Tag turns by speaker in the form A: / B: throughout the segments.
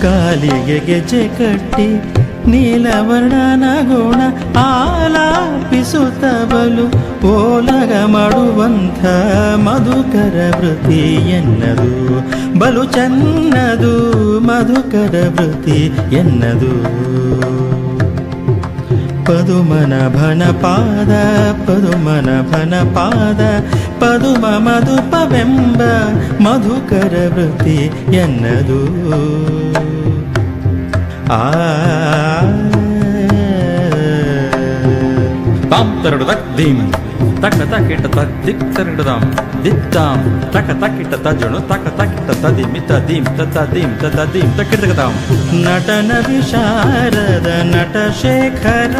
A: ಕಾಲಿಗೆ ಗೆಜೆ ಕಟ್ಟಿ ನೀಲವರ್ಣನ ಗುಣ ಆಲಾಪಿಸುತ್ತಬಲು ಓಲಗ ಮಾಡುವಂಥ ಮಧುಕರ ವೃತ್ತಿ ಎನ್ನದು ಬಲು ಚೆನ್ನದು ಮಧುಕರ ವೃತ್ತಿ ಎನ್ನದು ಪದುಮನಭನ ಪಾದ ಪದುಮನಭನ ಪಾದ ಪದುಮ ಮಧುಪವೆಂಬ ಮಧುಕರ ವೃತ್ತಿ ಎನ್ನದು
B: ತಾಂ ತರಡು ತಕ್ ಧೀಮ್ ತಕ್ಕ ತಕ್ಕಿಟ್ಟ ತಕ್ ದಿಕ್ ತರಡುದಾಂ ದಿತ್ತಾಂ ತಕ್ಕ ತಕ್ಕಿಟ್ಟ ತಜ್ಜುಣು ತಕ್ಕ ತಕ್ಕಿಟ್ಟ ತದಿಮಿ ತದೀಂ ತದೀಂ ತದೀಂ ತಕ್ಕಿಟ್ಟಕತಾಂ
A: ನಟನ ವಿಶಾರದ ನಟ ಶೇಖರ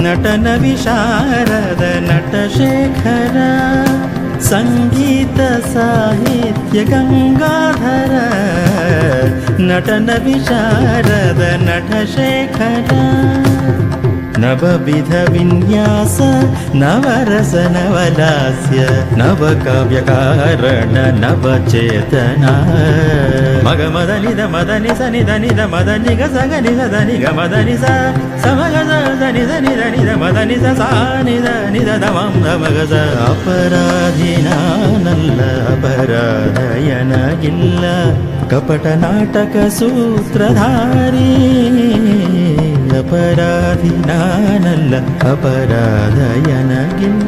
A: ನಟನ ವಿಶಾರದ ನಟ ಶೇಖರ ಸಂಗೀತ ಸಾಹಿತ್ಯ ಗಂಗಾಧರ ನಟನ ವಿಶಾರದ ನಟ ಶೇಖರ ನವವಿಧ ವಿನ್ಯಾಸ ನವರಸ ನವಲಾಸ್ಯ ನವಕಾವ್ಯಕಾರಣ ನವಚೇತನ ಮಗ ಮದನಿದ ಮದನಿ ಸನಿ ದನಿದ ಮದನಿಗ ಸಗನಿದ ದನಿಗ ಮದನಿಸ ಸಮಗದ ದನಿದ ನಿದನಿದ ಮದನಿಸ ಸಾನಿದ ನಿದ ಮಂ ಮಗಸ ಅಪರಾಧಿ ನಾನಲ್ಲ ಅಪರಾಧಯನಗಿಲ್ಲ ಕಪಟ ನಾಟಕ ಸೂತ್ರಧಾರಿ ಅಪರಾಧಿ ನಾನಲ್ಲ ಅಪರಾಧಯನಗಿಲ್ಲ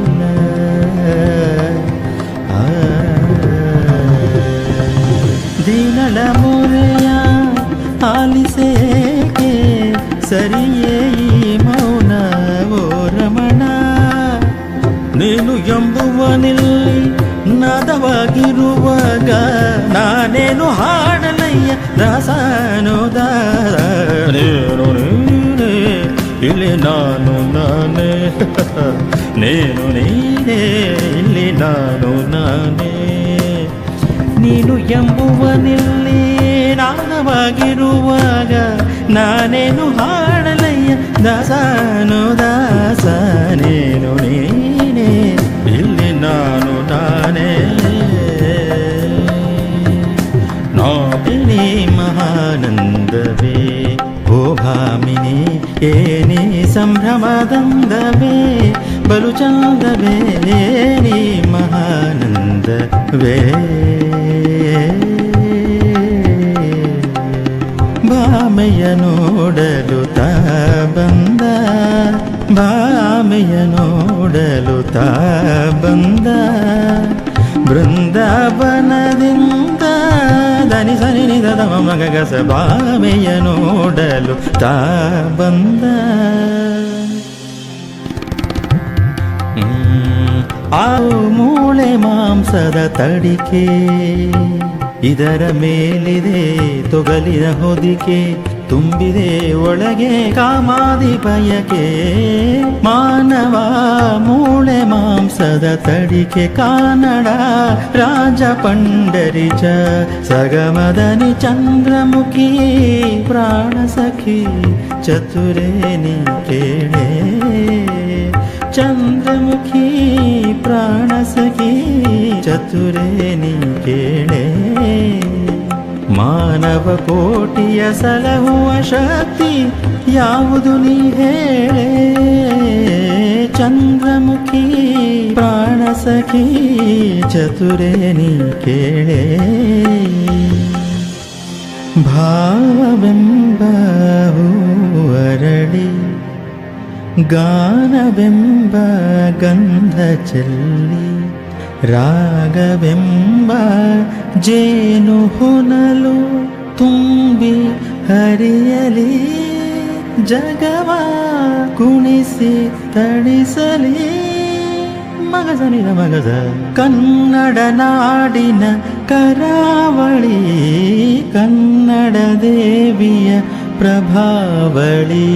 A: ದೀನಳ ಮೊರೆಯ ಆಲಿಸೇಕೆ ಸರಿಯೇ ಈ ಮೌನ ಓ ರಮಣ ನೀನು ಎಂಬುವನಿಲ್ಲಿ ನಾದವಾಗಿರುವಾಗ ನಾನೇನು ಹಾಡಲಯ್ಯ ದಾಸನೋದಾರ ಇಲ್ಲಿ ನಾನು ನಾನೇ ನೀನು ನೀನೇ ಇಲ್ಲಿ ನಾನು ನಾನೇ ನೀನು ಎಂಬುವನಿಲ್ಲಿ ನಾದವಾಗಿರುವಾಗ ನಾನೇನು ಹಾಡಲಯ್ಯ ದಾಸನು ದಾಸ ನೀನು ನೀನೇ ಇಲ್ಲಿ ನಾನು ನಾನೇ ನಾದಿನಿ ಮಹಾನಂದವೇ ಓ ಭಾಮಿನಿ ಏನಿ ಸಂಭ್ರಮದಂದವೇ ಬಲು ಚಂದವೇ ಏನಿ ಮಹಾನಂದವೇ ಭಾಮೆಯ ನೋಡಲು ತಾ ಬಂದ ಭಾಮೆಯ ನೋಡಲು ತಾ ಬಂದ ಬೃಂದಾವನದಿಂದ ದನಿ ಸನಿ ನಿದ ಮಗಸ ಭಾಮೆಯ ನೋಡಲು ತಾ ಬಂದ ಆ ಮೂಳೆ ಮಾಂಸದ ತಡಿಕೆ ಇದರ ಮೇಲಿದೆ ತೊಗಲಿನ ಹೊದಿಕೆ ತುಂಬಿದೆ ಒಳಗೆ ಕಾಮಾದಿ ಬಯಕೆ ಮಾನವ ಮೂಳೆ ಮಾಂಸದ ತಡಿಕೆ ಕಾನಡ ರಾಜ ಪಂಡರಿಚ ಸಗಮದನಿ ಚಂದ್ರಮುಖಿ ಪ್ರಾಣ ಸಖಿ ಚತುರೇನಿ ಕೇಳೆ ಚಂದ್ರಮುಖಿ ಪ್ರಾಣ ಸಖಿ ಚತುರೇನಿ ಕೇಳೆ ಮಾನವ ಕೋಟಿಯ ಸಲಹುವ ಶಕ್ತಿ ಯಾವುದು ನೀ ಹೇಳೆ ಚಂದ್ರಮುಖಿ ಪ್ರಾಣ ಸಖಿ ಚತುರೇನಿ ಕೇಳೆ ಭಾವವೆಂಬ ಹೂವರಳಿ ಗಾನವೆಂಬ ಗಂಧ ಚೆಲ್ಲಿ ರಾಗವೆಂಬ ಜೇನು ಹೊನಲು ತುಂಬಿ ಹರಿಯಲಿ ಜಗವ ಕುಣಿಸಿ ತಡಿಸಲಿ ಮಗಜನಿನ ಮಗಜ ಕನ್ನಡ ನಾಡಿನ ಕರಾವಳಿ ಕನ್ನಡ ದೇವಿಯ ಪ್ರಭಾವಳಿ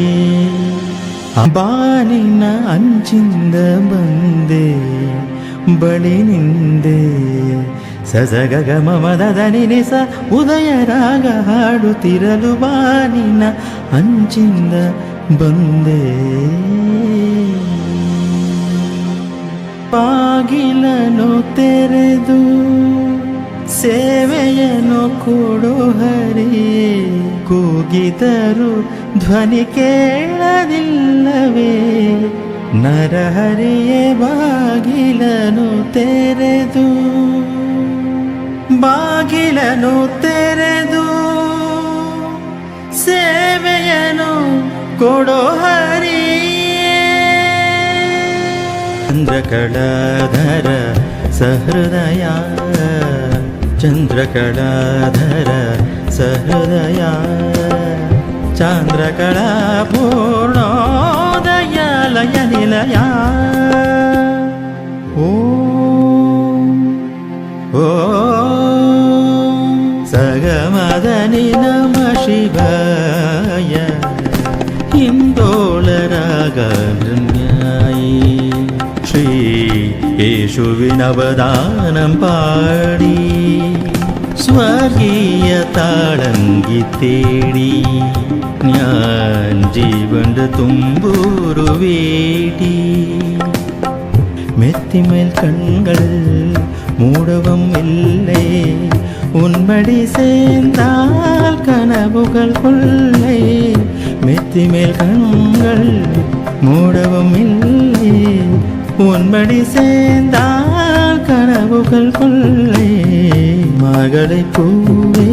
A: ಬಾನಿನ ಅಂಚಿಂದ ಬಂದೆ ಬಳಿ ನಿಂದೆ ಸಜಗ ಮಮದ ನಿನಿಸ ಉದಯ ರಾಗ ಹಾಡುತ್ತಿರಲು ಬಾನಿನ ಅಂಚಿಂದ ಬಂದೆ ಬಾಗಿಲನ್ನು ತೆರೆದು ಸೇವೆಯನ್ನು ಕೊಡೋ ಹರಿಯೇ ಕೂಗಿದರು ಧ್ವನಿ ಕೇಳದಿಲ್ಲವೇ ನರಹರಿಯೇ ಬಾಗಿಲನು ತೆರೆದು ಸೇವೆಯನು ಕೊಡೋ ಹರಿಯೇ ಚಂದ್ರಕಳಾಧರ ಸಹೃದಯ ಚಂದ್ರಕಳಾಧರ ಸಹೃದಯ ಚಾಂದ್ರಕಳಾ ಪೂರ್ಣೋದಯ ಲಯ ನಿಲಯ ಓ ಸಗಮದನಿ ನಮ ಶಿವಾಯ ಹಿಂದೋಳರಾಗ ನೃನ್ಯಾಯಿ ಶ್ರೀ യേശുവിനവദാനം പാടി സ്വർഗീയ താളങ്കി തേടി ഞാൻ ജീവന്റെ തുമ്പൂരു വേടി மெத்திமேல் கண்கள் மூடவும் இல்லை உன்மடி சேர்ந்தால் கனவுகள் கொள்ளை மெத்திமேல் கண்கள் மூடவும் இல்லை உன்மடி சேர்ந்தால் கனவுகள் கொள்ளை மார்கழி பூவே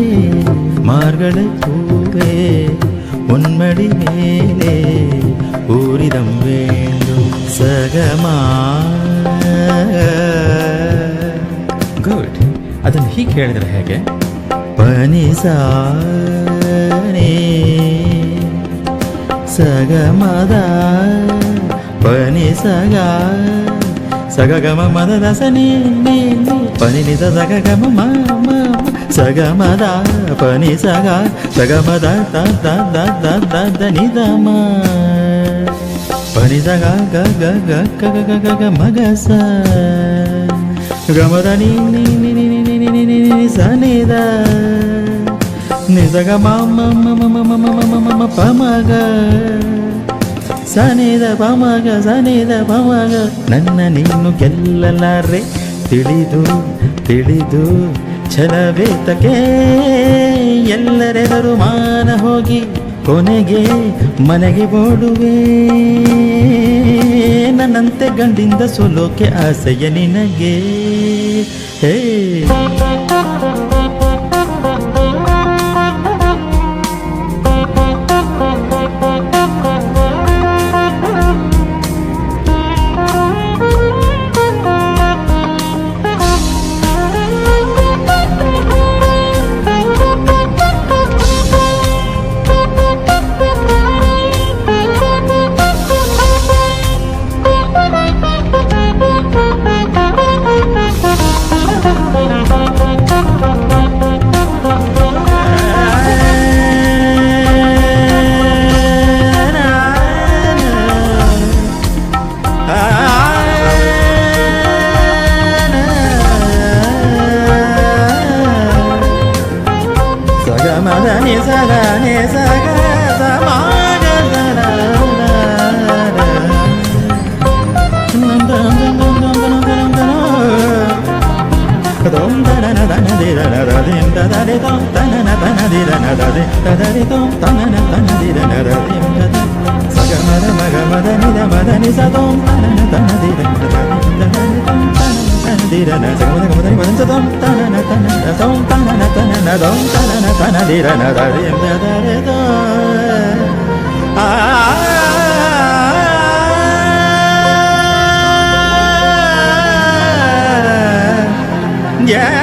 A: உன்மடி மேலே ஊரிதம் வேண்டும் ಸಗಮಾ
B: ಗುಡ್. ಅದನ್ನು ಹೀಗೆ ಹೇಳಿದ್ರೆ ಹೇಗೆ?
A: ಪನಿಸಾನೇ ಸಗಮದ ಪನಿಸಗ ಸಗಗಮ ಮದದ ಸನಿ ಪನಿನಿದ ಸಗಗಮ ಮ ಸಗಮದ ಪನಿಸಗ ಸಗಮದ ದ ದ ದ ದ ದ ದ ನಿದ ಮ ಪನಿಸಗ ಗ ಗ ಗ ಗ ಗ ಗ ಗ ಮಗ ಸ ಗಮದ ನಿ ನಿ ನಿ ನಿ ನಿ ನಿ ನಿ ನಿ ನಿ ಸ ನಿ ದ ನಿ ಸ ಗ ಮ ಮ ಮ ಮ ಮ ಮ ಮ ಮ ಮ ಮ ಪ ಮ ಗ ಸ ನಿ ದ ಪ ಮ ಗ ಸ ನಿ ದ ಪ ಮ ಗ ನನ್ನ ನೀನು ಗೆಲ್ಲಲಾರೆ ತಿಳಿದು ತಿಳಿದು ಛಲವೇತಕ್ಕೆ ಎಲ್ಲರೆದರು ಮಾನ ಹೋಗಿ ಕೊನೆಗೆ ಮನೆಗೆ ಓಡುವೆ ನನ್ನಂತೆ ಗಂಡಿಂದ ಸೋಲೋಕೆ ಆಸೆಯ ನಿನಗೆ ಹೇ ಮದನಿ ಸಗನೆ ಸಗ ಸಮಾಗ ದಂ ತನನ ತನದಿರ ನರದಿಂ ತದರಿ ದಂ ತನನ ತನದಿರ ನರದಿ ತದರಿ ದಂ ತನನ ತನದಿರ ನರದಿಂ ಸಗ ಮದ ಮಗ ಮದನಿ ದ ಮದನಿ ಸದಂ ತನನ ತನದಿರ ನರದಿಂ ತದರಿ ದಂ ತನನ ತನದಿರ ನ ಸಗ ಮದ ಮದನಿ ಮದನಿ ಸದಂ ತನನ ತನನ ದಂ ತನನ ತನನ ದಂ ತನನ ತನದಿರ ನರದಿಂ ತದರಿ ದಂ yeah